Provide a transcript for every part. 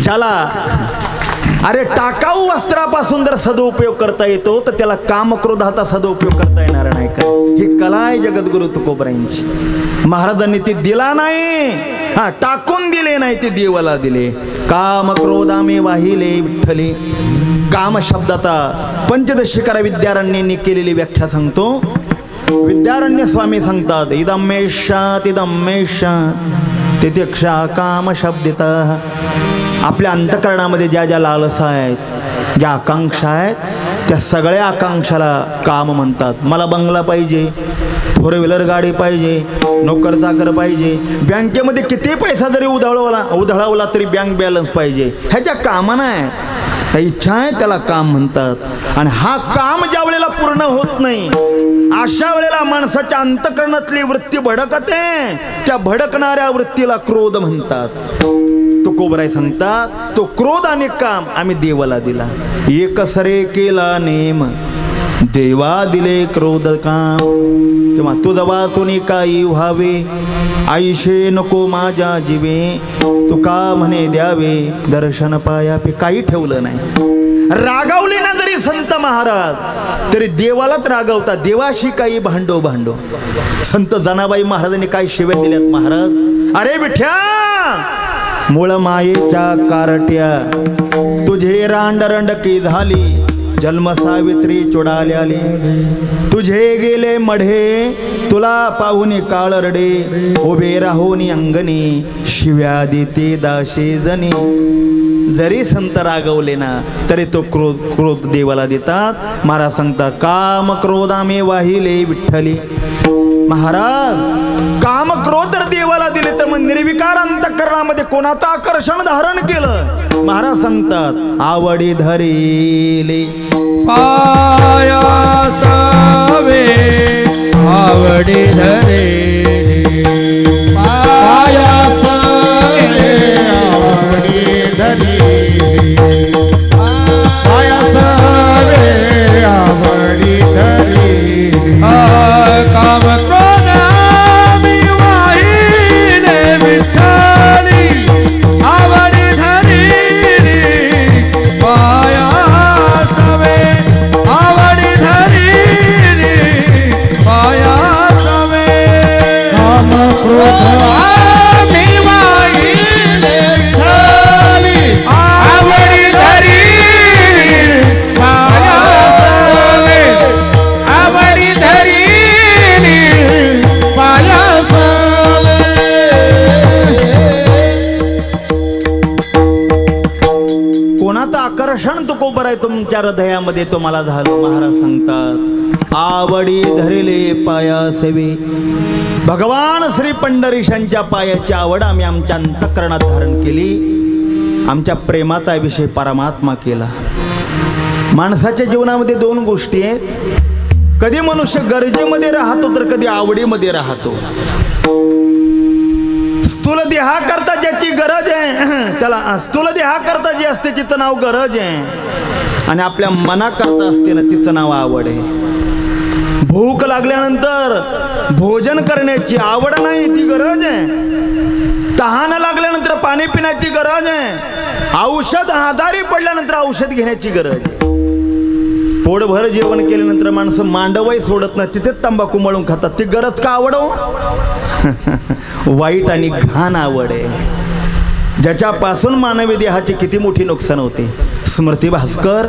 ज्याला अरे टाकाऊ वस्त्रापासून जर सदुपयोग करता येतो तर त्याला कामक्रोधाचा सदुपयोग करता येणार नाही का? ही कला आहे जगद्गुरु तुकोबरायांची. महाराजांनी ती दिला नाही, हा टाकून दिले नाही, ते देवाला दिले. काम क्रोधामे वाहिले विठ्ठली. काम शब्दाचा पंचदशिकारा विद्यारण्यांनी केलेली व्याख्या सांगतो. विद्यारण्य स्वामी सांगतात इदमेशात इदमेशात तितिक्षा काम शब्दितः. आपल्या अंतःकरणामध्ये ज्या ज्या लालसा आहेत, ज्या आकांक्षा आहेत, त्या सगळ्या आकांक्षाला काम म्हणतात. मला बंगला पाहिजे, फोर व्हीलर गाडी पाहिजे, नोकर चाकर पाहिजे, बँकेमध्ये किती पैसा जरी उधळवला तरी बँक बॅलन्स पाहिजे. ह्याच्या कामना आहे, त्या इच्छा आहे, त्याला काम म्हणतात. आणि हा काम ज्या वेळेला पूर्ण होत नाही अशा वेळेला माणसाच्या अंतःकरणातली वृत्ती भडकते. त्या भडकणाऱ्या वृत्तीला क्रोध म्हणतात. तुकोबराय सांगतात तो क्रोध आणि काम आम्ही देवाला दिला. एकसरे केला नेम देवा दिले क्रोध काम. किंवा तुझा वाचून काही व्हावे आईशे नको माझ्या जीवे. तुका म्हणे द्यावे दर्शन पायापे. काही ठेवलं नाही. रागावले ना जरी संत महाराज तरी देवालाच रागवतात. देवाशी काही भांडो भांडो. संत जनाबाई महाराजांनी काय शिव्या दिल्यात महाराज. अरे विठ्या मूळ मायेच्या कारट्या तुझे रांडरंडकी झाली. जन्म सावित्री चुडाल्याली तुझे गेले मढे. तुला पाहुणे काळ रडे उभे राहून अंगणी. शिव्या देते दाशे जणी. जरी संत रागवले ना तरी तो क्रोध देवाला देतात. महाराज सांगतात काम क्रोधामे वाहिले विठ्ठली. महाराज काम क्रोध जर देवाला दिले तर मग निर्विकार अंतःकरणामध्ये कोणाचं आकर्षण धारण केलं. महाराज सांगतात आवडी धरेले पायासावे आवडी धरेले. पायासावे आवडी धरेले. पायासावे आवडी धरेले. काम क्रोध मी वाहिले विठ्ठली. आवडी धरेले पायासावे आवडी धरेले पायासावे. काम क्रोध मी वाहिले विठ्ठली. आवडी धरेले पायासावे आवडी धरेले पायासावे. कोणाचं आकर्षण तुकोबराय तुमच्या हृदयामध्ये तुम्हाला झालं. महाराज सांगतात आवडी धरेले पायासेवे. भगवान श्री पंढरीशांच्या पायाची आवड आम्ही आमच्या अंतःकरणात धारण केली. आमच्या प्रेमाचा विषय परमात्मा केला. माणसाच्या जीवनामध्ये दोन गोष्टी आहेत. कधी मनुष्य गरजेमध्ये राहतो तर कधी आवडीमध्ये राहतो. स्थूल देहाकरता ज्याची गरज आहे त्याला स्थूल देहाकरता जी असते तिचं नाव गरज आहे. आणि आपल्या मनाकरता असते ना तिचं नाव आवड आहे. भूक लागल्यानंतर भोजन करण्याची आवड नाही, ती गरज आहे. तहान लागल्यानंतर पाणी पिण्याची गरज आहे. औषध आजारी पडल्यानंतर औषध घेण्याची गरज आहे. पोटभर जेवण केल्यानंतर माणसं मांडवही सोडत नाही, तिथेच तंबाखू मळून खातात. ती गरज का आवड हो? वाईट आणि घाण आवड आहे ज्याच्यापासून मानवी देहाची किती मोठी नुकसान होते. स्मृती भास्कर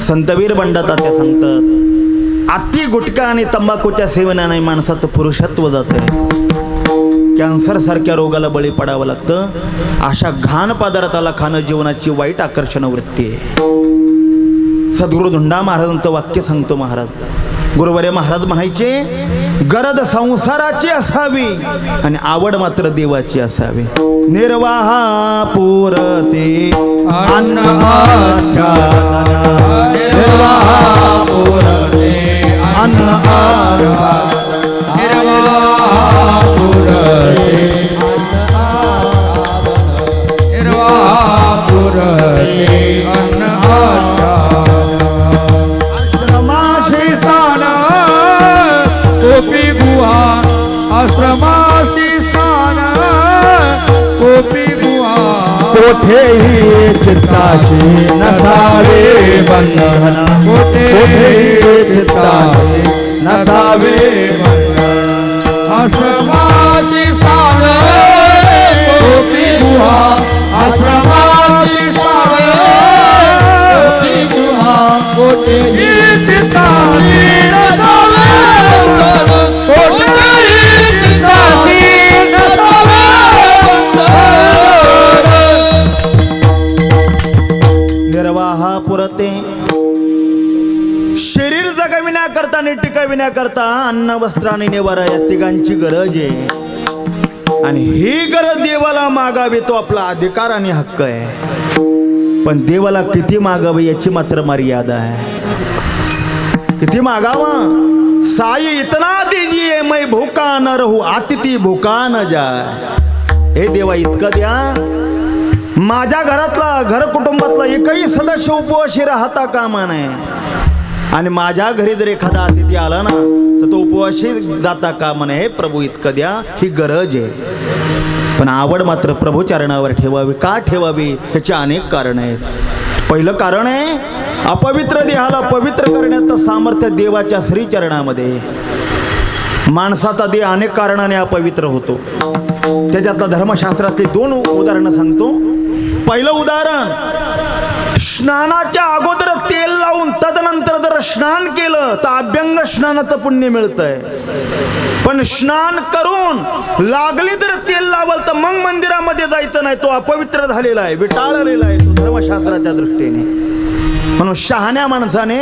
संतवीर बंडातात्या सांगतात अति गुटखा आणि तंबाखूच्या सेवनाने माणसाचं पुरुषत्व जातं. कॅन्सर सारख्या रोगाला बळी पडावं लागतं. अशा घाण पदार्थाला खाणं जीवनाची वाईट आकर्षण वृत्ती आहे. सद्गुरु धुंडा महाराजांचं वाक्य सांगतो महाराज. गुरुवर्य महाराज म्हणायचे गरज संसाराची असावी आणि आवड मात्र देवाची असावी. निर्वाहा पुरते अन्नाच्या निर्वाहा पुरते अन्नाच्या निर्वाहा पुरते निर्वाहा पुरते अन्नाच्या. आश्रमाशी स्थान कोपी गुहा आश्रमाशी स्थान कोपी गुहा कोठेही चित्ताशी नसावे बंधन, कोठेही चित्ताशी नसावे बंधन. आश्रमाची स्थान कोटी गुहा, आश्रमाची स्थान कोटी गुहा, कोटी चित्ताची नसावे बंधन, कोटी चित्ताची नसावे बंधन. निर्वाहा पुरते शरीर जगविण्याकरता आणि टिकविण्याकरता अन्न वस्त्र आणि निवारा या तिघांची गरज आहे. आणि ही गरज देवाला मागावी तो आपला अधिकार आणि हक्क आहे. पण देवाला किती मागावे याची मात्र मर्यादा आहे. किती मागावं? साई इतना दीजिए मैं भूखा न रहू, अतिथी भूखा न जाय. हे देवा इतकं द्या, माझ्या घरातला घर कुटुंबातला एकही सदस्य उपवाशी राहता कामा नये. आणि माझ्या घरी जर एखादा अतिथी आला ना तर तो उपवाशी जाता कामा नये. हे प्रभू इतकं द्या, ही गरज आहे. पण आवड मात्र प्रभू चरणावर ठेवावी. का ठेवावी? याची अनेक कारण आहेत. पहिलं कारण आहे अपवित्र देहाला पवित्र करण्याचं सामर्थ्य देवाच्या श्रीचरणामध्ये. माणसाचा देह अनेक कारणाने अपवित्र होतो. त्याच्यातला धर्मशास्त्रातली 2 उदाहरणं सांगतो. पहिलं उदाहरण, स्नानाच्या अगोदर तेल लावून तदनंतर जर स्नान केलं तर अभ्यंग स्नानाचं पुण्य मिळतंय. पण स्नान करून लागली तर तेल लावल तर मग मंदिरामध्ये जायचं नाही. तो अपवित्र झालेला आहे, विटाळलेला आहे तो धर्मशास्त्राच्या दृष्टीने. म्हणून शहाण्या माणसाने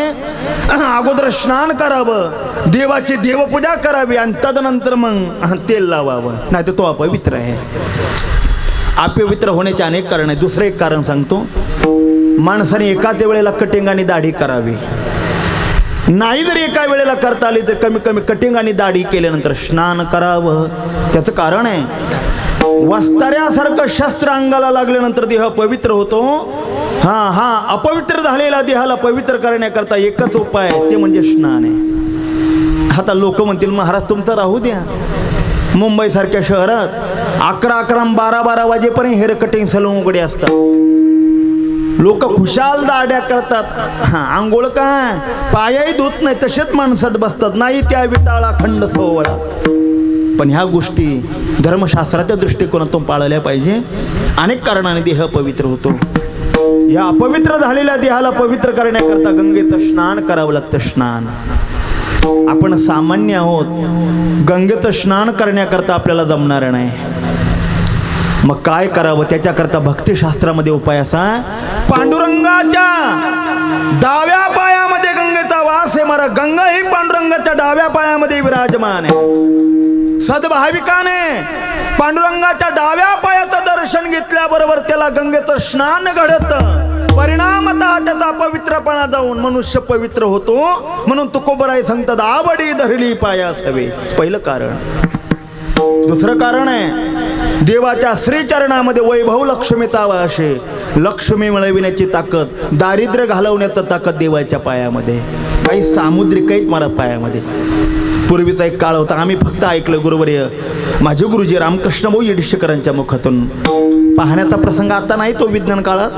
अगोदर स्नान करावं, देवाची देवपूजा करावी आणि तदनंतर मग तेल लावावं, नाही तर तो अपवित्र आहे. अपवित्र होण्याचे अनेक कारण आहे. दुसरं एक कारण सांगतो, माणसाने एकाच वेळेला कटिंग आणि दाढी करावी. नाही जर एका वेळेला करता आली तर कमी कमी कटिंग आणि दाढी केल्यानंतर स्नान करावं. त्याचं कारण आहे, वस्ताऱ्यासारखं शस्त्र अंगाला लागल्यानंतर देह पवित्र होतो. हा अपवित्र झालेला देहाला पवित्र करण्याकरता एकच उपाय आहे, ते म्हणजे स्नान आहे. आता लोक म्हणतील महाराज तुमचं राहू द्या. मुंबईसारख्या शहरात 11 12 वाजेपर्यंत हेअर कटिंग सलून उघडे असतात. लोक खुशाल दाड्या करतात. आंघोळ काय पायही धुत नाही, तसेच माणसात बसतात. नाही त्या विटाळा खंड सोवळा. पण ह्या गोष्टी धर्मशास्त्राच्या दृष्टिकोनातून पाळल्या पाहिजे. अनेक कारणाने देह पवित्र होतो. या अपवित्र झालेल्या देहाला पवित्र करण्याकरता गंगेत स्नान करावं लागतं. स्नान आपण सामान्य आहोत, गंगेत स्नान करण्याकरता आपल्याला जमणार नाही. मग काय करावं? त्याच्याकरता भक्तिशास्त्रामध्ये उपाय असा, पांडुरंगाच्या डाव्या पायामध्ये गंगेचा वास आहे. मला गंगा ही पांडुरंगाच्या डाव्या पायामध्ये विराजमान आहे. सद्भाविकाने पांडुरंगाच्या डाव्या पायाचं दर्शन घेतल्याबरोबर त्याला गंगेचं स्नान घडतं. परिणामतः त्याचा पवित्रपणा जाऊन मनुष्य पवित्र होतो. म्हणून तुकोबराय सांगतात, आवडी धरली पायास हवे. पहिलं कारण. दुसरं कारण आहे, देवाच्या श्रीचरणामध्ये वैभव लक्ष्मीचा वास आहे. लक्ष्मी मिळविण्याची ताकद, दारिद्र्य घालवण्याचं ताकद देवाच्या पायामध्ये. काही सामुद्रिक आहेत मला पायामध्ये. पूर्वीचा एक काळ होता, आम्ही फक्त ऐकलं गुरुवर्य माझे गुरुजी रामकृष्ण भाऊ येडिशेकरांच्या मुखातून. पाहण्याचा प्रसंग आता नाही तो विज्ञान काळात,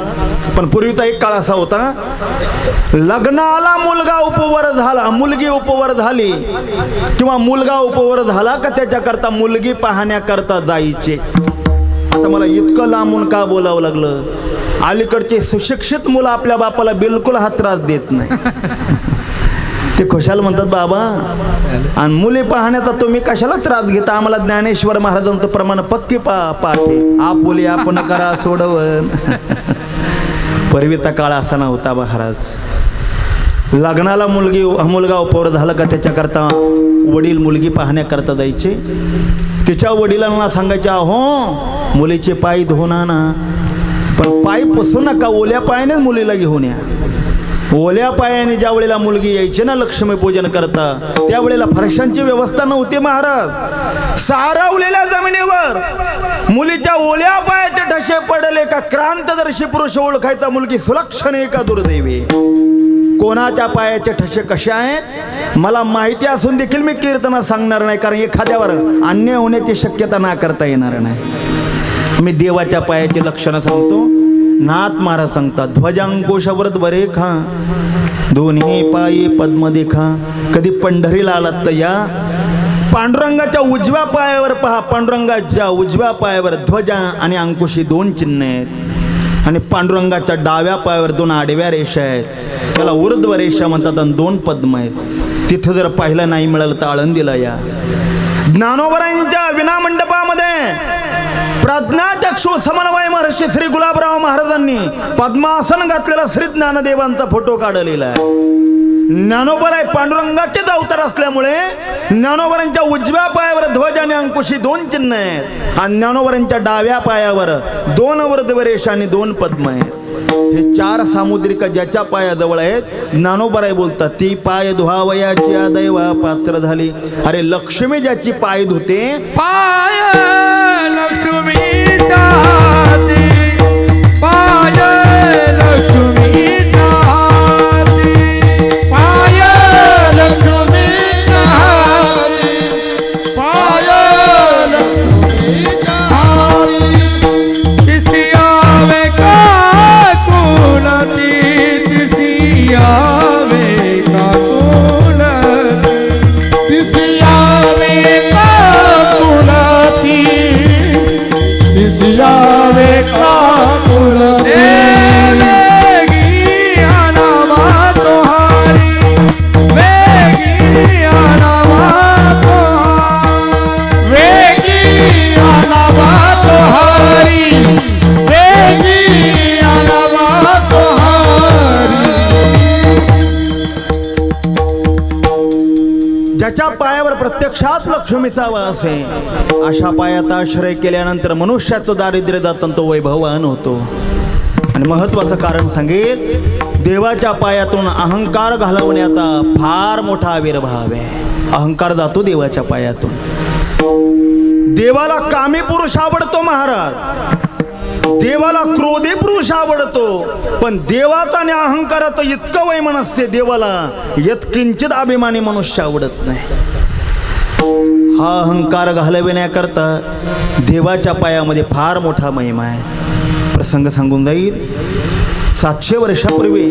पण पूर्वीचा एक काळ असा होता, लग्नाला मुलगा उपवर झाला, मुलगी उपवर झाली किंवा मुलगा उपवर झाला का त्याच्याकरता मुलगी पाहण्याकरता जायचे. आता मला इतकं लांबून का बोलावं लागलं, अलीकडचे सुशिक्षित मुलं आपल्या बापाला बिलकुल हा त्रास देत नाही. ते कशाला म्हणतात बाबा, आणि मुली पाहण्याचा तुम्ही कशाला त्रास घेता? आम्हाला ज्ञानेश्वर महाराजांचं प्रमाण पक्की पाठे, आपुली आपण करा सोडवन. पूर्वीचा काळ असा नव्हता महाराज. लग्नाला मुलगा उपवर झाला का त्याच्याकरता वडील मुलगी पाहण्याकरता जायचे. तिच्या वडिलांना सांगायचे, हो मुलीचे पाय धुवून आणा, पण पाय पुसू नका, ओल्या पायानेच मुलीला घेऊन या. ओल्या पायाने ज्या वेळेला मुलगी यायची ना लक्ष्मीपूजन करता, त्यावेळेला फरशांची व्यवस्था नव्हती महाराज. सारवलेल्या जमिनीवर मुलीच्या ओल्या पायाचे ठसे पडले का क्रांतदर्शी पुरुष ओळखायचा मुलगी सुलक्षणे का दुर्दैवी. कोणाच्या पायाचे ठसे कसे आहेत मला माहिती असून देखील मी कीर्तनात सांगणार नाही, कारण एखाद्यावर अन्याय होण्याची शक्यता ना करता येणार नाही. मी देवाच्या पायाची लक्षणं सांगतो. नाथ महाराज सांगतात ध्वजांकुशावरत बरे खा दोन्ही पायी पद्म देखा. कधी पंढरीला आलात तर या पांडुरंगाच्या उजव्या पायावर पहा. पांडुरंगाच्या उजव्या पायावर ध्वजा आणि अंकुशी 2 चिन्ह आहेत आणि पांडुरंगाच्या डाव्या पायावर 2 आडव्या रेषा आहेत. त्याला ऊर्ध्व रेषा म्हणतात आणि 2 पद्म आहेत. तिथं जर पाहिलं नाही मिळालं तर आळंदीला या. ज्ञानोबरांच्या विनामंडपामध्ये प्रज्ञाचक्षु समन्वय महर्षी श्री गुलाबराव महाराजांनी पद्मासन घातलेला श्री ज्ञानदेवांचा फोटो काढलेला आहे. ज्ञानोबराय पांडुरंगाचेच अवतार असल्यामुळे ज्ञानोबरांच्या उजव्या पायावर ध्वज आणि अंकुशी 2 चिन्ह आहेत आणि ज्ञानोबरांच्या डाव्या पायावर 2 ऊर्ध्व रेषा आणि 2 पद्म आहेत. हे 4 सामुद्रिक ज्याच्या पायाजवळ आहेत ज्ञानोबराय बोलतात ती पाय धुवावयाची दैवा पात्र झाली. अरे लक्ष्मी ज्याची पाय धुते पाय लक्ष्मीचा हाती, पाय लक्ष्मीचा हाती, पाय लक्ष्मीचा हाती, पाय लक्ष्मीचा हाती. तिसियावे का कुलती, तिसियावे का कुलती, तिसियावे का कुलती, तिसियावे का कुलती. वेगी आनावा तोहारी, वेगी आनावा तोहारी, वेगी आनावा तोहारी, वेगी आनावा तोहारी. ज्याच्या पायावर प्रत्यक्षात लक्ष्मीचा वास आहे अशा पायाचा आश्रय केल्यानंतर मनुष्याचं दारिद्र्य जातं तो वैभवान होतो. आणि महत्वाचं कारण सांगेल देवाच्या पायातून अहंकार घालवण्याचा फार मोठा आविर्भाव आहे. अहंकार जातो देवाच्या पायातून. देवाला कामी पुरुष आवडतो महाराज, देवाला क्रोधी पुरुष आवडतो, पण देवाचा आणि अहंकाराचं इतकं वैमनस्य देवाला यत्किंचित अभिमानी मनुष्य आवडत नाही. हा अहंकार घालविण्याकरता देवाच्या पायामध्ये फार मोठा महिमा आहे. प्रसंग सांगून जाईल. 700 वर्षापूर्वी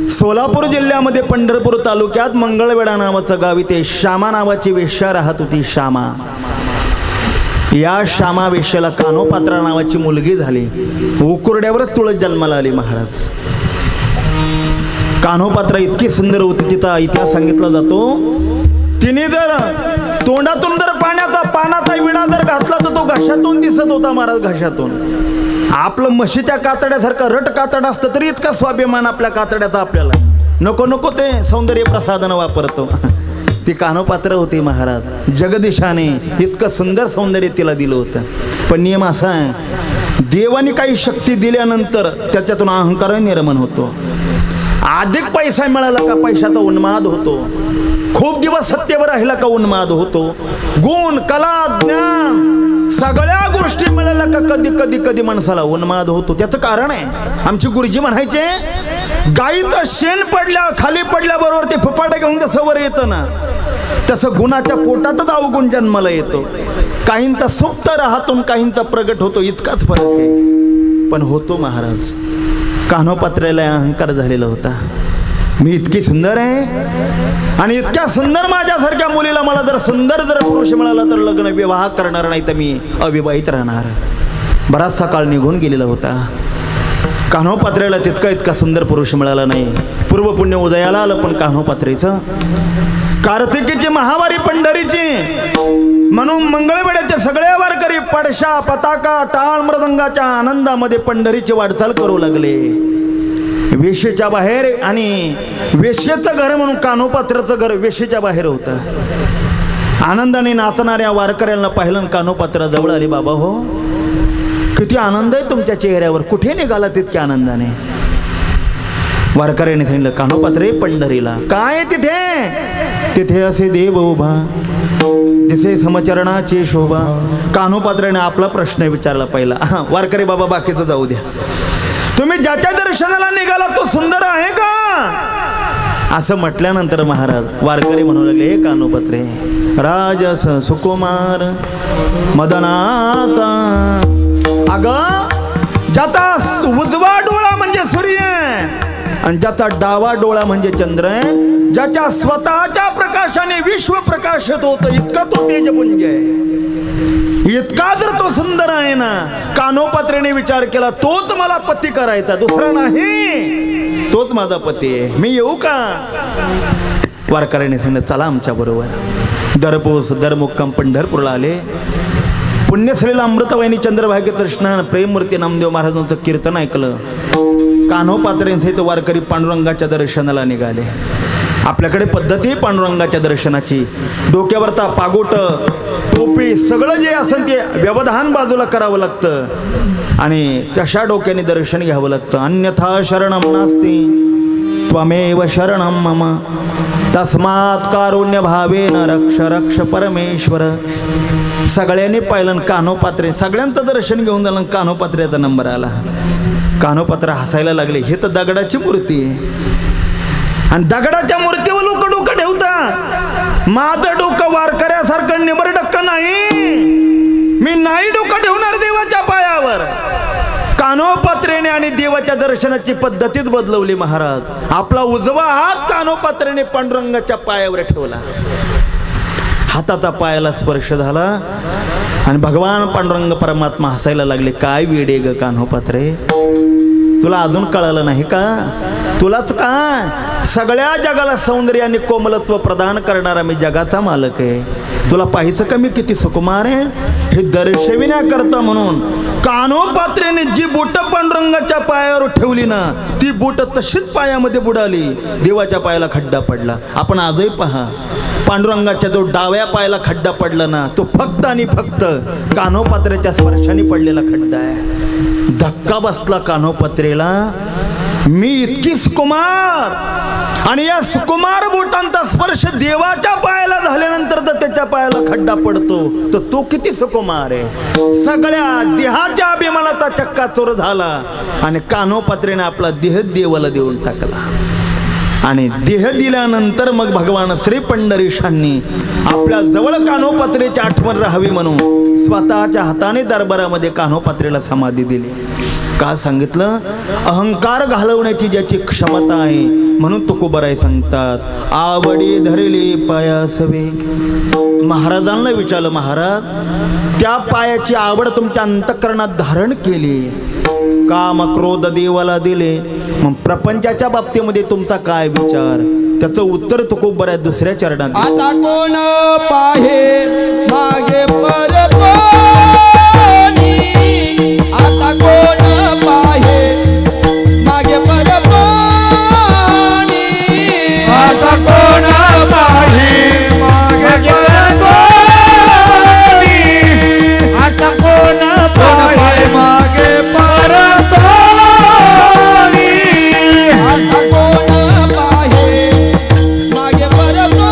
सोलापूर जिल्ह्यामध्ये पंढरपूर तालुक्यात मंगळवेढा नावाचं गाव, इथे श्यामा नावाची वेश्या राहत होती. श्यामा, या श्यामा वेश्याला कानोपात्रा नावाची मुलगी झाली. उकुरड्यावरच तुळस जन्माला आली महाराज. कान्होपात्रा इतकी सुंदर होती, तिचा इतिहास सांगितला जातो. तिने जर तोंडातून जर पानाचा विणा जर घातला तर तो घशातून दिसत होता महाराज. घशातून आपलं म्हशीच्या कातड्यासारखं रट कातडा असतं तरी इतका स्वाभिमान आपल्या कातड्याचा आपल्याला नको नको ते सौंदर्य प्रसाधन वापरतो. ती कान्होपात्र होती महाराज. जगदीशाने इतकं सुंदर सौंदर्य तिला दिलं होतं. पण नियम असा आहे, देवाने काही शक्ती दिल्यानंतर त्याच्यातून अहंकार निर्माण होतो. अधिक पैसा मिळाला का पैशाचा उन्माद होतो. खूप दिवस सत्तेवर राहिला का उन्माद होतो. गुण, कला, ज्ञान सगळ्या गोष्टी मिळाल्या का कधी कधी कधी माणसाला उन्माद होतो. त्याचं कारण आहे, आमची गुरुजी म्हणायचे गाईचं शेण खाली पडल्याबरोबर ते फुपाटा घेऊन जसं वर येतं ना, तसं गुणाच्या पोटातच अवगुण जन्माला येतो. काहींचा सुप्त राहातून काहींचा प्रगट होतो, इतकाच फरक आहे. पण होतो महाराज. कान्होपात्रेला अहंकार झालेला होता. मी इतकी सुंदर आहे आणि इतक्या सुंदर माझ्यासारख्या मुलीला मला जर सुंदर पुरुष मिळाला तर लग्न विवाह करणार, नाही तर मी अविवाहित राहणार. बराचसा काळ निघून गेलेला होता. कान्होपात्रेला इतका सुंदर पुरुष मिळाला नाही. पूर्व पुण्य उदयाला आलं, पण कान्होपात्रेचं कार्तिकीची महावारी पंढरीची म्हणून मंगळवेढ्याचे सगळे वारकरी पडशा, पताका, टाळ मृदंगाच्या आनंदामध्ये पंढरीची वाटचाल करू लागले. वेश्येच्या बाहेर, आणि वेश्येचं घर म्हणून कान्होपात्राचं घर वेश्येच्या बाहेर होतं. आनंदाने नाचणाऱ्या वारकऱ्यांना पाहिलं, कान्होपात्रा जवळ आली. बाबा हो, किती आनंद आहे तुमच्या चेहऱ्यावर, कुठे निघाला तितक्या आनंदाने. वारकऱ्याने सांगितलं, कान्होपात्रे पंढरीला. काय तिथे? तिथे असे देव उभा, दिसे समचरणाची शोभा. कान्होपात्र्याने आपला प्रश्न विचारला पहिला. वारकरी बाबा बाकीचं जाऊ द्या, तुम्ही ज्याच्या दर्शनाला निघाला तो सुंदर आहे का? असं म्हटल्यानंतर महाराज वारकरी म्हणू लागले, हे कान्होपात्रे, राजस सुकुमार मदनाचा. अगं ज्याचा उजवा डोळा म्हणजे सूर्य आणि ज्याचा डावा डोळा म्हणजे चंद्र आहे, ज्याच्या स्वतःच्या प्रकाशाने विश्व प्रकाशित होतं, इतका तो तेजपुंज आहे, इतका जर तो सुंदर आहे ना, कानोपात्रेने विचार केला तोच मला पती करायचा, दुसरा नाही, तोच माझा पती आहे, मी येऊ का? वारकऱ्याने सांगितलं चला आमच्या बरोबर. दरपोस दरमुक्काम पंढरपूरला आले. पुण्यश्रीला अमृतवाहिनी चंद्रभाग्य कृष्ण प्रेममूर्ती नामदेव महाराजांचं कीर्तन ऐकलं. कान्होपात्रेंसहित वारकरी पांडुरंगाच्या दर्शनाला निघाले. आपल्याकडे पद्धती पांडुरंगाच्या दर्शनाची, डोक्यावरता पागोट टोपी सगळं जे असेल ते व्यवधान बाजूला करावं लागतं आणि तशा डोक्याने दर्शन घ्यावं लागतं. अन्यथा शरणम नास्ति त्वमेव शरणम मम तस्मात् कारुण्य भावेन रक्ष रक्ष परमेश्वर. सगळ्यांनी पाहिलं कान्होपात्रे, सगळ्यांचं दर्शन घेऊन झालं, कान्होपात्र्याचा नंबर आला. कान्होपात्र हसायला लागले, हे तर दगडाची मूर्ती आहे आणि दगडाच्या मूर्तीवर लोक डोकं ठेवतात. माझं डोकं वारकऱ्यासारखं निबरडक्क नाही, मी नाही डोकं ठेवणार देवाच्या पायावर. कान्होपात्रेने आणि देवाच्या दर्शनाची पद्धतीच बदलवली महाराज. आपला उजवा हात कान्होपात्रेने पांडुरंगाच्या पायावर ठेवला, हाताचा पायाला स्पर्श झाला आणि भगवान पांडुरंग परमात्मा हसायला लागले. काय वेडे ग कान्होपात्रे, तुला अजून कळालं नाही का? तुलाच काय, सगळ्या जगाला सौंदर्य आणि कोमलत्व प्रदान करणारा मी जगाचा मालक आहे. तुला पाहायचं का मी किती सुकुमार आहे? हे दर्शविण्याकरता म्हणून कान्होपात्रेने जी बोट पांडुरंगाच्या पायावर ठेवली ना, ती बोट तशीच पायामध्ये बुडाली, देवाच्या पायाला खड्डा पडला. आपण आजही पहा, पांडुरंगाच्या जो डाव्या पायाला खड्डा पडला ना, तो फक्त आणि फक्त कान्होपात्रेच्या स्पर्शाने पडलेला खड्डा आहे. धक्का बसला कान्होपात्रेला, मी इतकी सुकुमार आणि या सुकुमार बोटांचा स्पर्श देवाच्या पायाला झाल्यानंतर जर त्याच्या पायाला खड्डा पडतो तर तो किती सुकुमार आहे. सगळ्या देहाच्या अभिमानाचा चक्काचूर झाला आणि कान्होपात्रेने आपला देह देवाला देऊन टाकला. आणि देह दिल्यानंतर मग भगवान श्री पंढरीशांनी आपल्या जवळ कान्होपात्रेची आठवण राहावी म्हणून स्वतःच्या हाताने दरबारामध्ये कान्होपात्रेला समाधी दिली. का सांगितलं? अहंकार घालवण्याची ज्याची क्षमता आहे म्हणून तुकोबाराय सांगतात, आवडी धरली पायासवे. महाराजांना विचारलं, महाराज त्या पायाची आवड तुमच्या अंतःकरणात धारण केली, काम क्रोध देवाला दिले, मग प्रपंचाच्या बाबतीमध्ये तुमचा काय विचार? त्याचं उत्तर तुकोबाराय दुसऱ्या चरणात. आता कोण पाहे मागे परतोनी, आता कोण पाहे मागे परतोनी, आता कोण पाहे मागे परतोनी, आता कोण पाहे मागे परतोनी, आता कोण पाहे मागे परतोनी,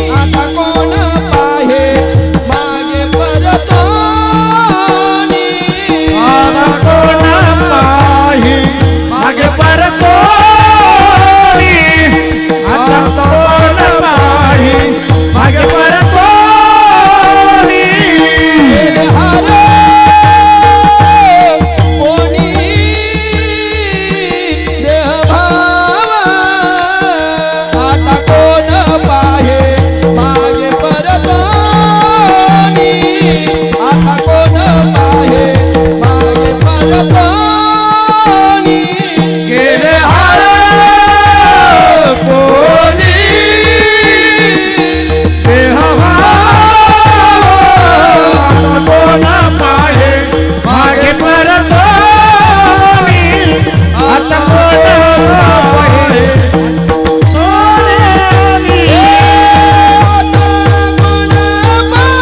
आता कोण पाहे मागे परतोनी, आता कोण पाहे मागे परतोनी, आता कोण पाहे मागे परतोनी. गेले हारे कोणी देहभाव, आता कोण पाहे मागे परतोनी, आता कोण पाहे मागे परतोनी. गेले हार कोणी देहभाव, आता कोण पाहे मागे परतोनी, आता कोण पाहे सोनेरी. आता कोण पाहे मागे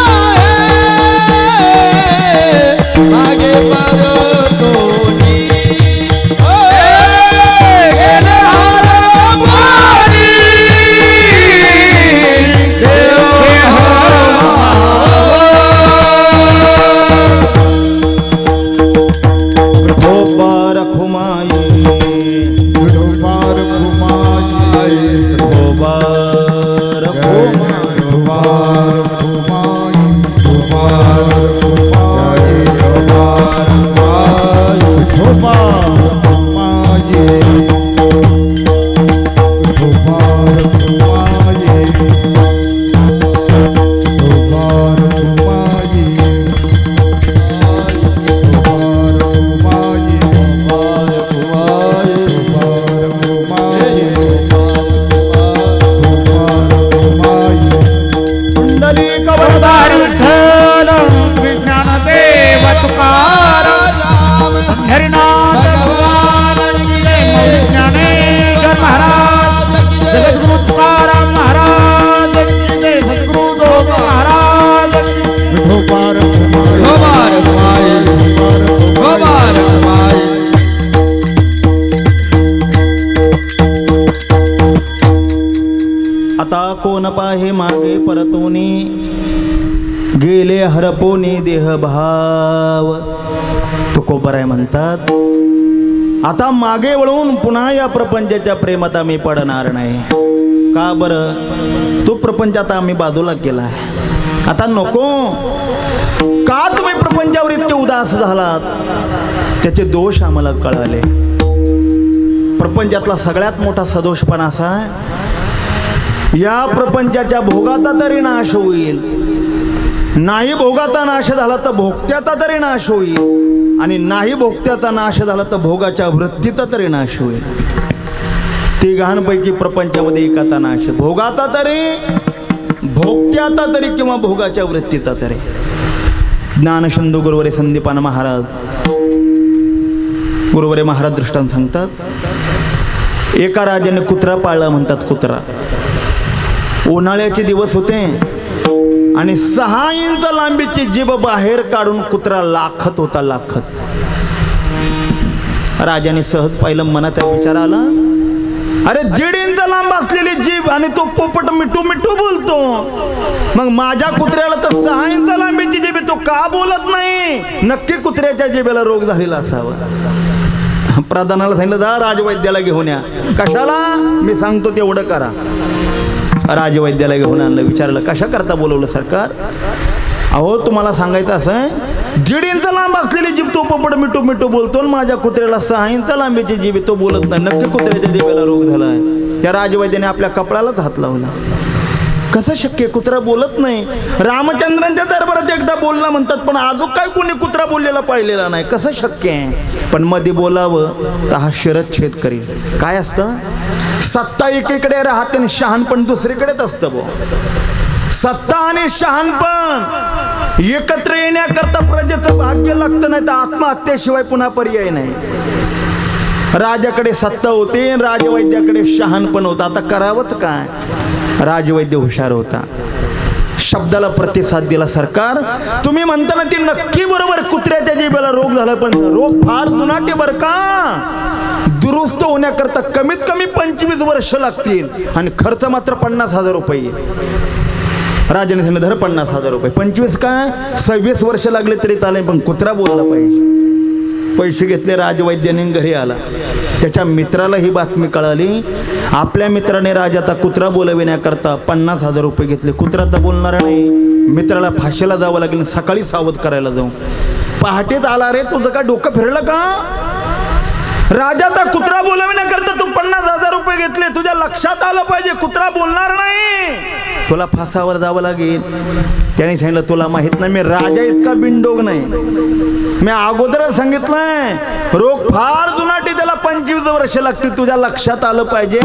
परतोनी, गेले हार कोणी विठोबा रखुमाई, विठोबार घुमाई, विठोबा रखुमाई. विठोबार घुमाई, विठोबार घुमाई, विठोबार विठोबा माये विठोबा माये विठोबा माये कवरदारी विठ्ठल विज्ञानदेव तुकाराम हरिनाथ भगवान की जय ज्ञानेश्वर महाराज जगद्गुरु तुकाराम महाराज की जय सद्गुरु दोघ महाराज विठोबार विठोबार माये विठोबार माये आता कोण पाहे मागे परतोनी गेले हरपोनी देहभाव तुकोबराय म्हणतात. आता मागे वळून पुन्हा या प्रपंचाच्या प्रेमात आम्ही पडणार नाही. का बरं? तो प्रपंच आता आम्ही बाजूला केलाय. आता नको. का तुम्ही प्रपंचावर इतके उदास झालात? त्याचे दोष आम्हाला कळाले. प्रपंचातला सगळ्यात मोठा सदोषपणा असा आहे, या प्रपंचाच्या भोगाचा तरी नाश होईल. नाही भोगाचा नाश झाला तर भोगत्याचा तरी नाश होईल, आणि नाही भोगत्याचा नाश झाला तर भोगाच्या वृत्तीचा तरी नाश होईल. तिघांपैकी प्रपंचामध्ये एकाचा नाश, भोगाचा तरी, भोगत्याचा तरी, किंवा भोगाच्या वृत्तीचा तरी. ज्ञानसिंधू गुरुवरे संदीपान महाराज, गुरुवरे महाराज दृष्टांत सांगतात. एका राजाने कुत्रा पाळला म्हणतात. कुत्रा उन्हाळ्याचे दिवस होते आणि 6 इंच लांबीची जीभ बाहेर काढून कुत्रा लाखत होता, लाखत. राजाने सहज पाहिलं, मनात विचार आला, अरे 1.5 इंच लांब असलेली जीभ आणि तो पोपट मिठू मिठू बोलतो, मग माझ्या कुत्र्याला तर 6 इंच लांबीची जीभ, तो का बोलत नाही? नक्की कुत्र्याच्या जिभेला रोग झालेला असावा. प्रधानाला सांगितलं, जा राजवैद्याला घेऊन या. कशाला? मी सांगतो तेवढं करा. राजवैद्याला घेऊन आणलं. विचारलं, कशा करता बोलवलं सरकार? अहो तुम्हाला सांगायचं असं आहे, 1.5 इंच लांब असलेली जीभ तो पोपट मिठू मिठू बोलतो, माझ्या कुत्र्याला 6 इंच लांबीची जीभ, तो बोलत नाही. नक्की कुत्र्याच्या जिभेला रोग झालाय. त्या राजवैद्याने आपल्या कपड्यालाच हात लावला. कसं शक्य? कुत्रा बोलत नाही. रामचंद्रांच्या दरबारात एकदा बोलला म्हणतात, पण अजून काय कोणी कुत्रा बोललेला पाहिलेला नाही. कसं शक्य आहे? पण मध्ये बोलावं तर हा शिरच्छेद करील. काय असतं? सत्ता एकीकडे राहते आणि शहाणपण दुसरीकडेच असतं. सत्ता आणि शहाणपण एकत्र येण्याकरता प्रजेचं भाग्य लागतं, नाही तर आत्महत्येशिवाय पुन्हा पर्याय नाही. राजाकडे सत्ता होती, राजवैद्याकडे शहाणपण होतं. आता करावंच काय? राजवैद्य हुशार होता, शब्दाला प्रतिसाद दिला. सरकार, तुम्ही म्हणता ना ती नक्की बरोबर, कुत्र्याच्या जिभेला रोग झाला, पण रोग फार जुनाटे बरं का. दुरुस्त होण्याकरता कमीत कमी 25 वर्ष लागतील आणि खर्च मात्र 50,000 रुपये. राजाने सांगितलं, धर 50,000 रुपये. 25 काय, 26 वर्ष लागले तरी चालेल, पण कुत्रा बोलला पाहिजे. पैसे घेतले. राजवैद्याने घरी आला. त्याच्या मित्राला ही बातमी कळाली. आपल्या मित्राने राजाचा कुत्रा बोलविण्याकरता 50,000 रुपये घेतले. कुत्रा तर बोलणार नाही, मित्राला फाशीला जावं लागेल, सकाळी सावध करायला जाऊ. पहाटेच आला. रे तुझं का डोकं फिरलं का? राजाचा कुत्रा बोलविण्याकरता तू 50,000 रुपये घेतले, तुझ्या लक्षात आलं पाहिजे कुत्रा बोलणार नाही, तुला फासावर जावं लागेल. त्याने सांगितलं, तुला माहित नाही मी राजा इतका बिनडोग नाही. मी अगोदरच सांगितलंय, रोग फार जुनाटी, त्याला 25 वर्ष लागतील. तुझ्या लक्षात आलं पाहिजे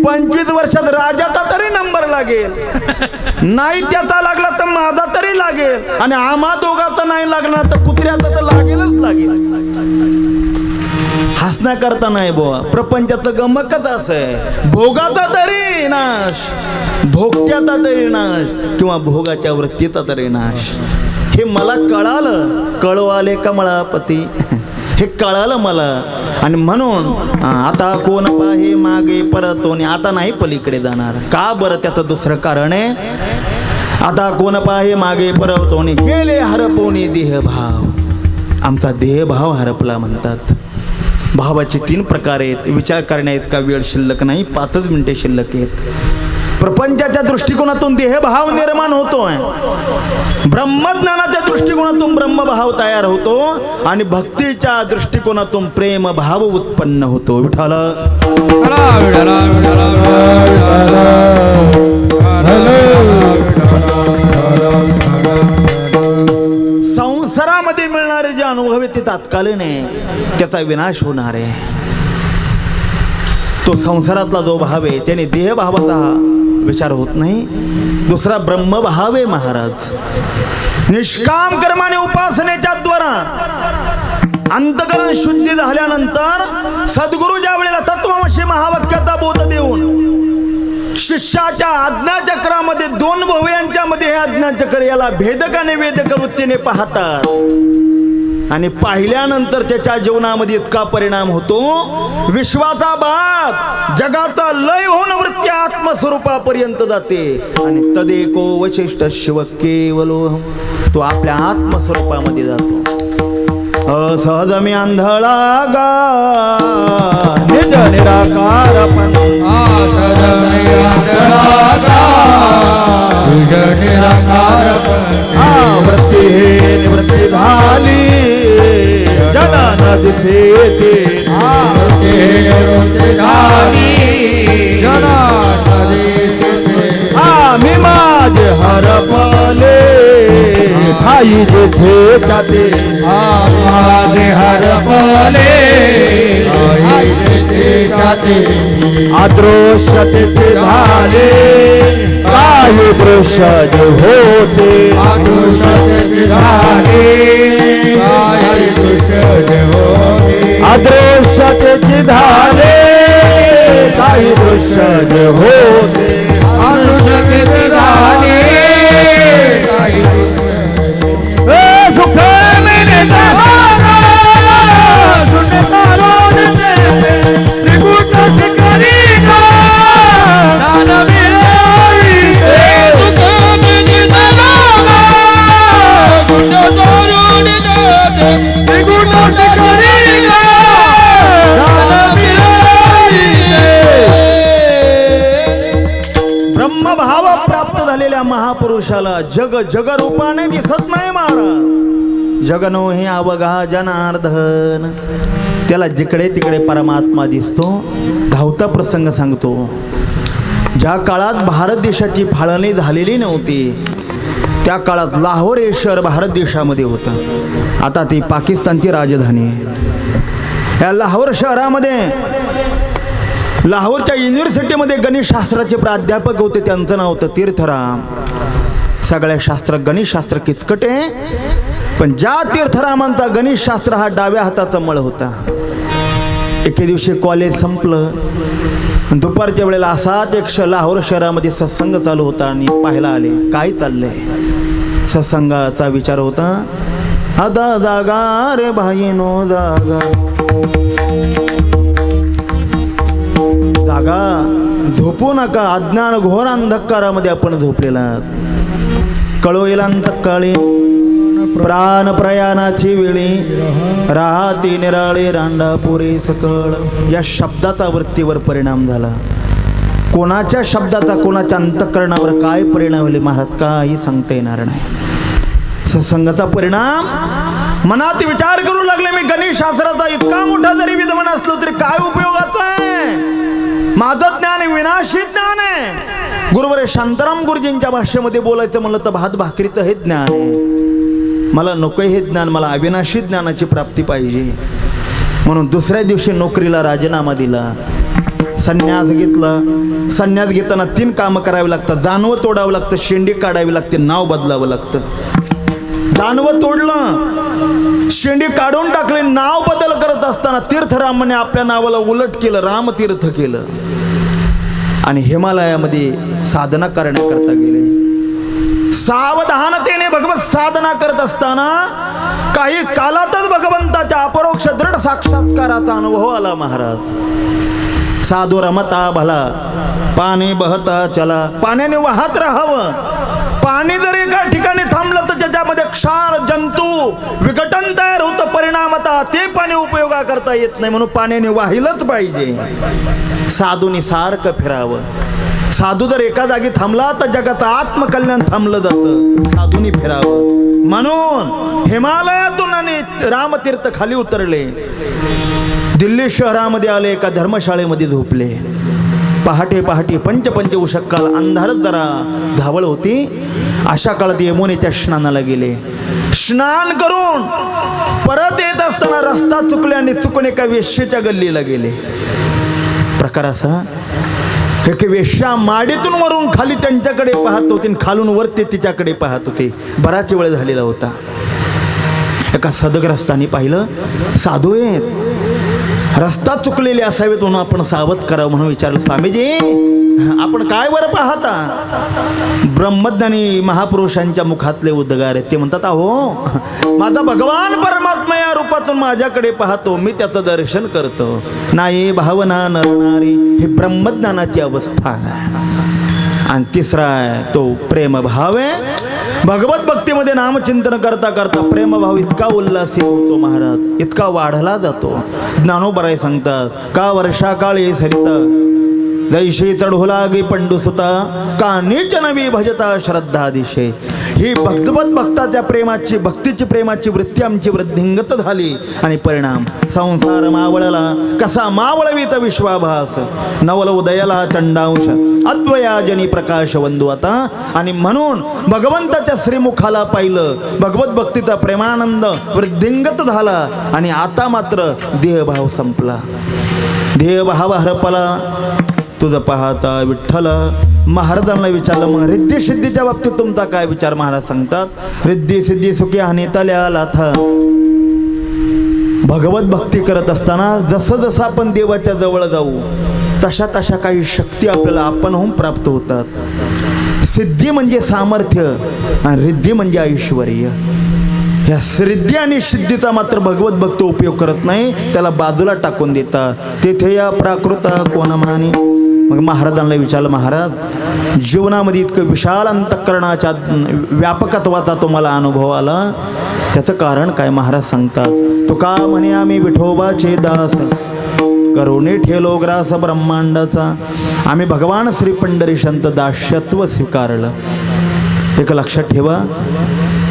25 वर्षात राजाचा तरी नंबर लागेल, नाही त्याचा लागला तर माझा तरी लागेल, आणि आम्हा दोघाचा नाही लागला तर कुत्र्याचा तर लागेलच लागेल. हसण्याकरता नाही बुवा. प्रपंचाचं गमकच असं आहे, भोगाचा तरी नाश, भोगत्याचा तरी नाश, किंवा भोगाच्या वृत्तीचा तरी नाश. हे मला कळालं. कळवाले कमळापती, हे कळालं मला. आणि म्हणून आता कोण पाहे मागे परतोनी, आता नाही पलीकडे जाणार. का बरं? त्याचं दुसरं कारण आहे. आता कोण पाहे मागे परतोनी, गेले हरपोनी देहभाव. आमचा देहभाव हरपला म्हणतात. भावाचे 3 प्रकार आहेत. विचार करण्यात का वेळ शिल्लक नाही, 5 मिनिटे शिल्लक आहेत. प्रपंचाच्या दृष्टिकोनातून देहभाव निर्माण होतोय, ब्रह्मज्ञानाच्या दृष्टिकोनातून ब्रह्मभाव तयार होतो आणि भक्तीच्या दृष्टिकोनातून प्रेम भाव उत्पन्न होतो. विठ्ठल संसारामध्ये मिळणारे जे अनुभव आहेत ते तात्कालीन आहे, त्याचा विनाश होणार आहे. तो संसारातला जो भाव आहे त्याने देहभावाचा विचार होत नाही. दुसरा ब्रह्मभाव आहे महाराज. निष्काम कर्माने उपासनेच्या द्वारा अंतकरण शुद्धी झाल्यानंतर सद्गुरु ज्या वेळेला तत्वमसी महावाक्याचा बोध देऊन शिष्याच्या आज्ञाचक्रामध्ये दोन भुवयांच्यामध्ये हे आज्ञाचक्र याला भेदक आणि वेदक वृत्तीने पाहतात आणि पाहिल्यानंतर त्याच्या जीवनामध्ये इतका परिणाम होतो, विश्वाचा बात जगाचा लय होऊन वृत्ती आत्मस्वरूपापर्यंत जाते आणि तदेको वशिष्ठ शिव केवलो, तो आपल्या आत्मस्वरूपामध्ये जातो. असहज मी आंधळा गा निज निराकार वृत्ती निवृत्ती झाली जना न दिसे आम्ही माझे हरपले ठाई जेथे जाते माझे हरपले अदृश्यतेचे झाले काही दृश्यज होते अदृश्यतेचे झाले काही दृश्यज होते सुख मेरे ब्रह्मभाव प्राप्त झालेल्या महापुरुषाला जग जगरूपाने दिसत नाही महाराज. जगनो हे अवघा जनार्दन, त्याला जिकडे तिकडे परमात्मा दिसतो. धावता प्रसंग सांगतो. ज्या काळात भारत देशाची फाळणी झालेली नव्हती त्या काळात लाहोर हे शहर भारत देशामध्ये होतं. आता ती पाकिस्तानची राजधानी आहे. या लाहोर शहरामध्ये लाहोरच्या युनिव्हर्सिटीमध्ये गणितशास्त्राचे प्राध्यापक होते, त्यांचं नाव होतं तीर्थराम. सगळ्या शास्त्र गणितशास्त्र किचकट आहे, पण ज्या तीर्थरामांचा गणितशास्त्र हा डाव्या हाताचा मळ होता. एके दिवशी कॉलेज संपलं, दुपारच्या वेळेला असाच एक लाहोर शहरामध्ये सत्संग चालू होता आणि पाहायला आले काय चाललंय. सत्संगाचा विचार होता, आता जागा रे भाईनो जागा, जागा झोपू नका. अज्ञान घोर अंधकारामध्ये आपण झोपलेला. कळो येईल अंतकाळी प्राण प्रयाणाची वेळी राहती निराळे रांडापुरी सकळ. या शब्दाचा वृत्तीवर परिणाम झाला. कोणाच्या शब्दाचा कोणाच्या अंतःकरणावर काय परिणाम होईल महाराज काही सांगता येणार नाही. सत्संगाचा परिणाम मनात विचार करू लागले, मी गणितशास्त्राचा इतका मोठा जरी विद्वान असलो तरी काय उपयोगाचा आहे. माझं ज्ञान विनाशी ज्ञान आहे. गुरुवर शांताराम गुरुजींच्या भाषेमध्ये बोलायचं म्हणलं तर भात भाकरीचं हे ज्ञान आहे. मला नको हे ज्ञान, मला अविनाशी ज्ञानाची प्राप्ती पाहिजे. म्हणून दुसऱ्या दिवशी नोकरीला राजीनामा दिला, संन्यास घेतला. संन्यास घेताना 3 कामं करावी लागतात. जानवं तोडावं लागतं, शेंडी काढावी लागते, नाव बदलावं लागतं. जानवं तोडलं, शेंडी काढून टाकली, नाव बदल करत असताना तीर्थरामाने आपल्या नावाला उलट केलं, रामतीर्थ केलं आणि हिमालयामध्ये साधना करण्याकरता गेले. सावधानतेने भगवत साधना करत असताना काही कालातच भगवंताच्या अपरोक्ष दृढ साक्षात्काराचा अनुभव आला महाराज. साधू रमता भला पाणी बहता चला, पाण्याने वाहत राहावं. पाणी जर एका ठिकाणी थांबलं तर त्याच्यामध्ये क्षार जंतू विघटन तयार होतं. परिणामतः ते पाणी उपयोगा करता येत नाही, म्हणून पाण्याने वाहिलंच पाहिजे. साधूने सारखं फिरावं. साधू जर एका जागी थांबला तर जगात आत्मकल्याण थांबलं जातं. साधूंनी फिरावं म्हणून हिमालयातून आणि रामतीर्थ खाली उतरले. दिल्ली शहरामध्ये आले, एका धर्मशाळेमध्ये झोपले. पहाटे पहाटे पंच उषक्काल अंधारच जरा झावळ होती. अशा काळात यमुनेच्या स्नानाला गेले. स्नान करून परत येत असताना रस्ता चुकले आणि चुकून एका वेश्येच्या गल्लीला गेले. प्रकार असा, एक वेश्या माडीतून वरून खाली त्यांच्याकडे पाहत होते आणि खालून वर ते तिच्याकडे पाहत होते. बराच वेळ झालेला होता. एका सदग्रस्तांनी पाहिलं, साधू आहेत, रस्ता चुकलेले असावेत म्हणून आपण सावध करावं म्हणून विचारलं, स्वामीजी आपण काय बरं पाहता? ब्रह्मज्ञानी महापुरुषांच्या मुखातले उद्गार आहेत. ते म्हणतात, अहो माझा भगवान परमात्मा या रूपातून माझ्याकडे पाहतो, मी त्याचं दर्शन करतो. नाही भावना नरणारी, ही ब्रह्मज्ञानाची अवस्था आहे. आणि तिसरा आहे तो प्रेमभाव आहे. भगवत भक्तीमध्ये नामचिंतन करता करता प्रेमभाव इतका उल्हासित होतो महाराज, इतका वाढला जातो. ज्ञानोबराय सांगतात, का वर्षाकाळी सरिता जैशी चढोला गे पंडुसुता, का नीच नवी भजता श्रद्धा दिशे. ही भक्तवत भक्ताच्या प्रेमाची, भक्तीची प्रेमाची वृत्ती आमची वृद्धिंगत झाली आणि परिणाम संसार मावळला कसा मावळवीत विश्वाभास. नवल उदयाला चंडांश अद्वयाजनी प्रकाश वंदू आता. आणि म्हणून भगवंताच्या श्रीमुखाला पाहिलं, भगवत भक्तीचा प्रेमानंद वृद्धिंगत झाला आणि आता मात्र देहभाव संपला. देहभाव हरपला. तुझं पाहता विठ्ठल. महाराजांना विचारलं, मग रिद्धी सिद्धीच्या बाबतीत तुमचा काय विचार? महाराज सांगतात, रिद्धी सिद्धी सुखी हानितल्या लाथ. भगवत भक्ती करत असताना जसं जसं आपण देवाच्या जवळ जाऊ तशा तशा काही शक्ती आपल्याला आपणहून प्राप्त होतात. सिद्धी म्हणजे सामर्थ्य आणि रिद्धी म्हणजे ऐश्वर्य. ह्या सिद्धी आणि सिद्धीचा मात्र भगवत भक्त उपयोग करत नाही, त्याला बाजूला टाकून देतात. तेथे या प्राकृत कोण मानी. मग महाराजांना विचारलं, महाराज जीवनामध्ये इतकं विशाल अंतःकरणाच्या व्यापकत्वाचा तुम्हाला अनुभव आला, त्याचं कारण काय? महाराज सांगतात, तो का म्हणे आम्ही विठोबाचे दास, करुणे ठेलो ग्रास ब्रह्मांडाचा. आम्ही भगवान श्री पंढरीशंत दास्यत्व स्वीकारलं. एक लक्षात ठेवा,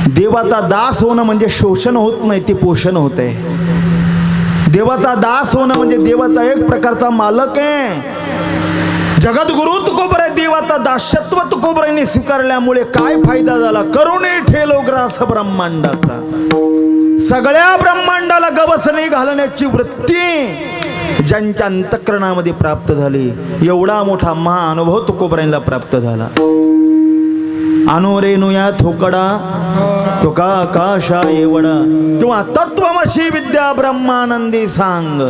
देवाचा दास होणं म्हणजे शोषण होत नाही, ते पोषण होत आहे. देवाचा दास होणं म्हणजे देवाचा एक प्रकारचा मालक आहे. जगद्गुरु तुकोबराय देवाचा दास्यत्व तुकोबरायांनी स्वीकारल्यामुळे काय फायदा झाला? करुणे ठेलो ग्रास ब्रह्मांडाचा. सगळ्या ब्रह्मांडाला गवसणी घालण्याची वृत्ती ज्यांच्या अंतःकरणामध्ये प्राप्त झाली, एवढा मोठा महाअनुभव तुकोबरायांना प्राप्त झाला. अनोरेनुया थोकडा तुका आकाशा एवढा, किंवा तत्वमशी विद्या ब्रह्मानंदी सांग,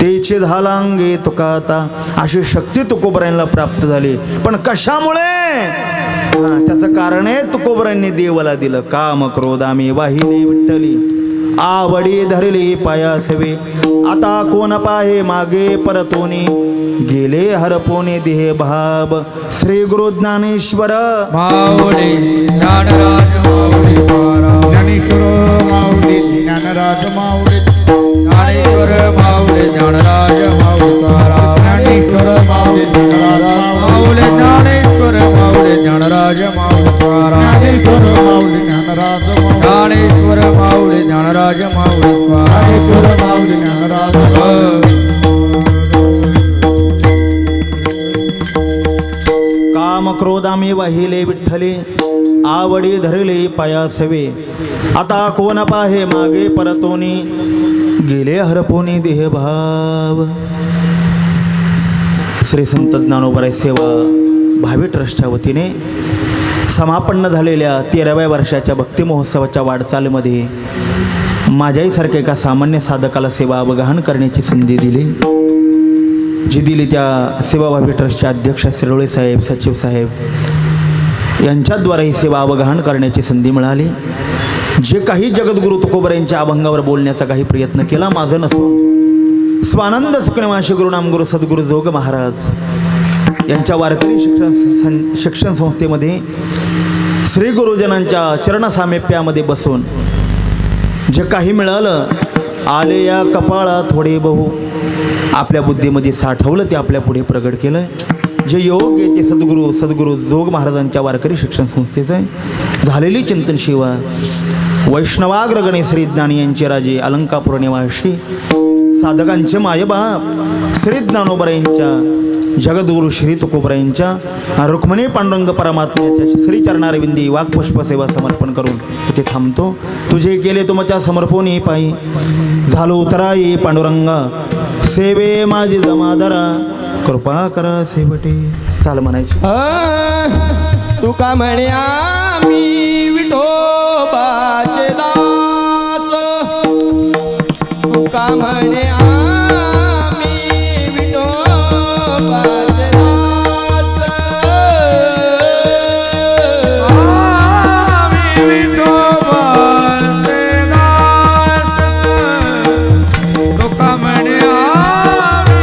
तेचे झालांगे तुका आता. अशी शक्ती तुकोबरायांना प्राप्त झाली. पण कशामुळे? त्याचं कारण आहे तुकोबरायांनी देवाला दिलं. काम क्रोध आम्ही वाहिले विठ्ठली, आवडी धरली पायासवे. आता कोण पाहे मागे परतोनी, गेले हरपोने देह भाव. श्री गुरु ज्ञानेश्वर माऊली ज्ञानराज माऊली तुकाराम. ज्ञानेश्वर माऊली ज्ञानराज माऊली, ज्ञानेश्वर माऊली ज्ञानराज माऊली तुकाराम. ज्ञानेश्वर माऊली ज्ञानराज माऊली ज्ञानेश्वर माऊली ज्ञानराज माऊली तुकाराम. ज्ञानेश्वर माऊली ज्ञानराज माऊली, ज्ञानेश्वर माऊली ज्ञानराज माऊली तुकाराम. ज्ञानेश्वर माऊली ज्ञानराज माऊली. काम क्रोध आम्ही वाहिले विठ्ठले, आवडी धरले पायासवे. आता कोण पाहे मागे परतोनी, गेले हरपोनी देह भाव. श्री संत ज्ञानोबराय सेवा भावी ट्रस्टच्या वतीने समापन्न झालेल्या 13व्या वर्षाच्या भक्ती महोत्सवाच्या वाटचालीमध्ये माझ्याहीसारख्या एका सामान्य साधकाला सेवा अवगाहन करण्याची संधी दिली. जी दिली त्या सेवाभावी ट्रस्टचे अध्यक्ष शिरोळे साहेब, सचिव साहेब यांच्याद्वारे ही सेवा अवगाहन करण्याची संधी मिळाली. जे काही जगद्गुरु तुकोबरायांच्या अभंगावर बोलण्याचा काही प्रयत्न केला माझं नसून स्वानंद सुखनिवासी गुरुनाम गुरु सद्गुरु जोग महाराज यांच्या वारकरी शिक्षण संस्थेमध्ये श्री गुरुजनांच्या चरणसामिप्यामध्ये बसून जे काही मिळालं, आले या कपाळा थोडे बहु, आपल्या बुद्धीमध्ये साठवलं ते आपल्या पुढे प्रगट केलं. जे योग आहे ते सद्गुरू जोग महाराजांच्या वारकरी शिक्षण संस्थेचं आहे. झालेली चिंतन शिवा वैष्णवाग्र गणेश श्री ज्ञानी यांचे राजे अलंकापूर निवासी साधकांचे मायबाप श्री ज्ञानोबरायांच्या जगद्गुरु श्री तुकोबरायांच्या रुक्मिणी पांडुरंग परमात्म्याच्या श्री चरणारविंदी वाक्पुष्प सेवा समर्पण करून इथे थांबतो. तुझे केले तुमच्या समर्पणी पायी झालो उतराई पांडुरंगा सेवे माझी जमादारा कृपा करा सेवटे. चाल म्हणायची तू का म्हणे आम्ही विठोबाचे दास, तू का म्हणे आम्ही विठोबाचे दास, आम्ही विठोबाचे दास, तुका म्हणे आम्ही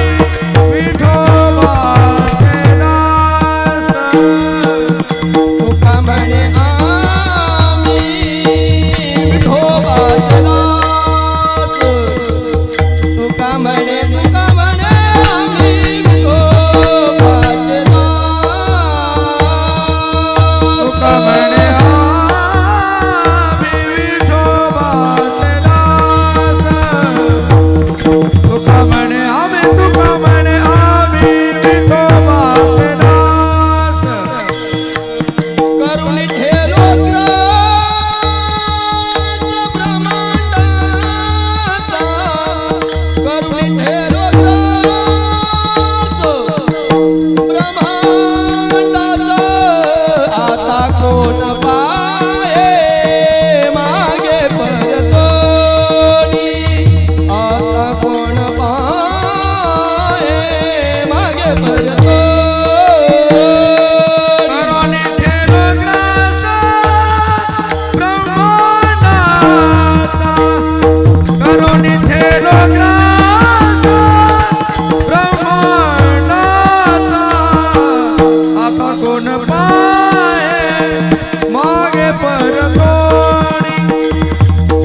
विठोबाचे दास, तू का म्हणे आम्ही विठोबाचे दास, तू का म्हणे आम्ही विठोबाचे दास, तुका म्हणे आम्ही विठोबाचे दास, तुका म्हणे आम्ही विठोबाचे दास. करुणी ठेलो ग्रास ब्रह्मांडाचा, करुणी ठेलो ग्रास ब्रह्मांडाचा, आता कोण पाये मागे परतोनी, आता कोण पाये मागे परतोनी. करुणी ठेलो ग्रास ब्रह्मांडाचा, करुणी ठेलो ग्रास ब्रह्मांडाचा, आता कोण पाहे मागे परतोनी,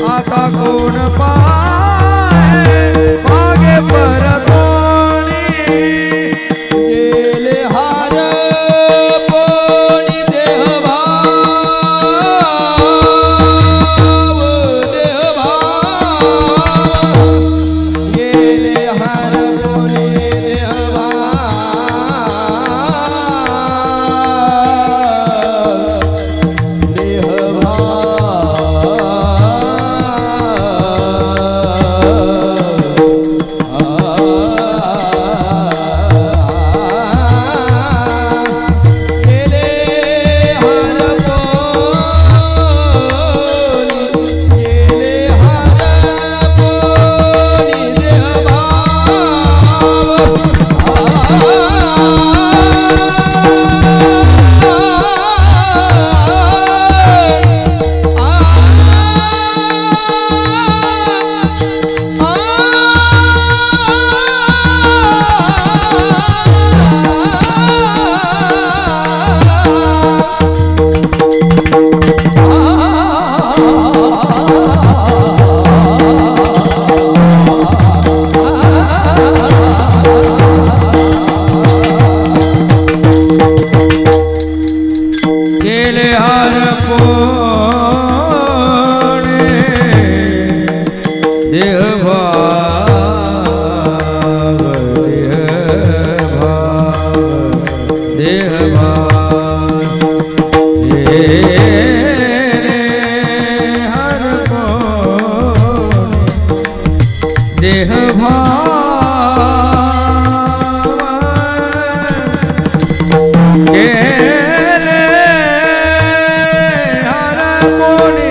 आता कोण पाहे मागे परतोनी. गेले हार पोणी देहभाव, देहभाव, गेले हार पोणी देहभाव, गेले हार पोणी, गेले हार पोणी गेले हार पोणे देहभाव, देहभाव, देहभाव, गेले हार पोणे देहभाव, गेले हर कोणी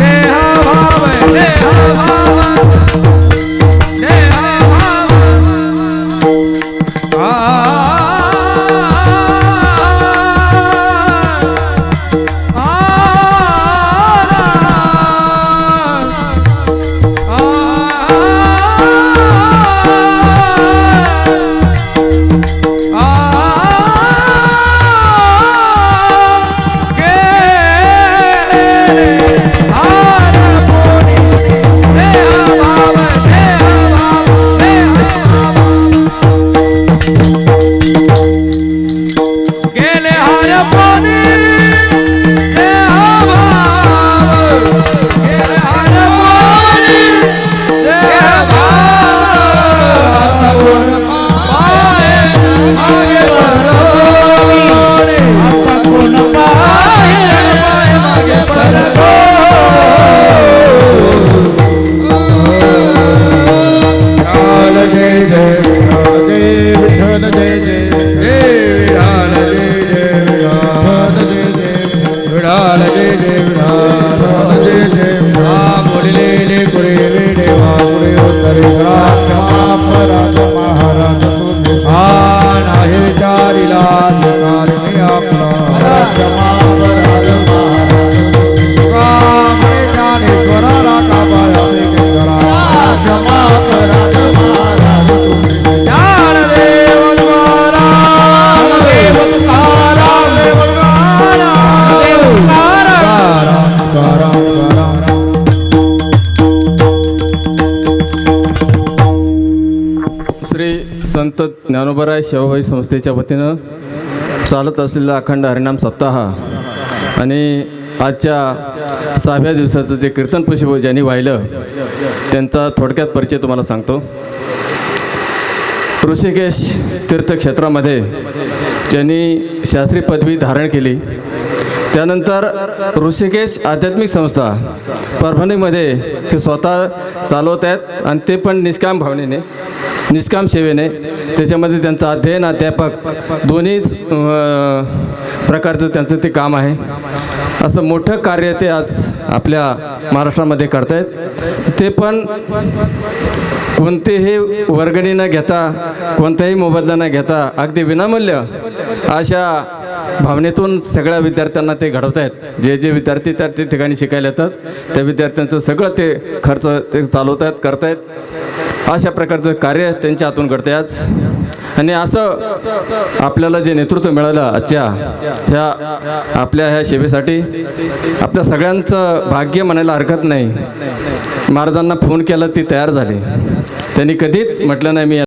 देहभाव, देहभाव, देहभाव, आ आ अपराध महाराज तुम्ही हा नाही विचारिला कारणे आपला अपराध महाराज कामळे ज्ञानेश्वराला काबायाचे केंद्रा अपराध महाराज तुम्ही ज्ञानदेव तुकाराम देव तुकाराम देव तुकाराम तुकाराम श्री संत ज्ञानोबराय सेवाभावी संस्थेच्या वतीनं चालत असलेला अखंड हरिनाम सप्ताह आणि आजच्या 6व्या दिवसाचं जे कीर्तन पुष्प ज्यांनी वाहिलं त्यांचा थोडक्यात परिचय तुम्हाला सांगतो. ऋषिकेश तीर्थक्षेत्रामध्ये ज्यांनी शास्त्री पदवी धारण केली, त्यानंतर ऋषिकेश आध्यात्मिक संस्था परभणीमध्ये ते स्वतः चालवत आहेत आणि ते पण निष्काम भावनेने, निष्काम सेवेने. त्याच्यामध्ये त्यांचं अध्ययन अध्यापक दोन्हीच प्रकारचं त्यांचं ते काम आहे. असं मोठं कार्य ते आज आपल्या महाराष्ट्रामध्ये करतायत. ते पण कोणतेही वर्गणी न घेता, कोणताही मोबदला न घेता, अगदी विनामूल्य अशा भावनेतून सगळ्या विद्यार्थ्यांना ते घडवत आहेत. जे जे विद्यार्थी त्या ठिकाणी शिकायला येतात त्या विद्यार्थ्यांचं सगळं ते खर्च ते चालवत आहेत, करतायत. अशा प्रकारचं कार्य त्यांच्या हातून घडते आज. आणि असं आपल्याला जे नेतृत्व मिळालं आजच्या आपल्या ह्या सेवेसाठी आपल्या सगळ्यांचं भाग्य म्हणायला हरकत नाही. महाराजांना फोन केला ती तयार झाली. त्यांनी कधीच म्हटलं नाही मी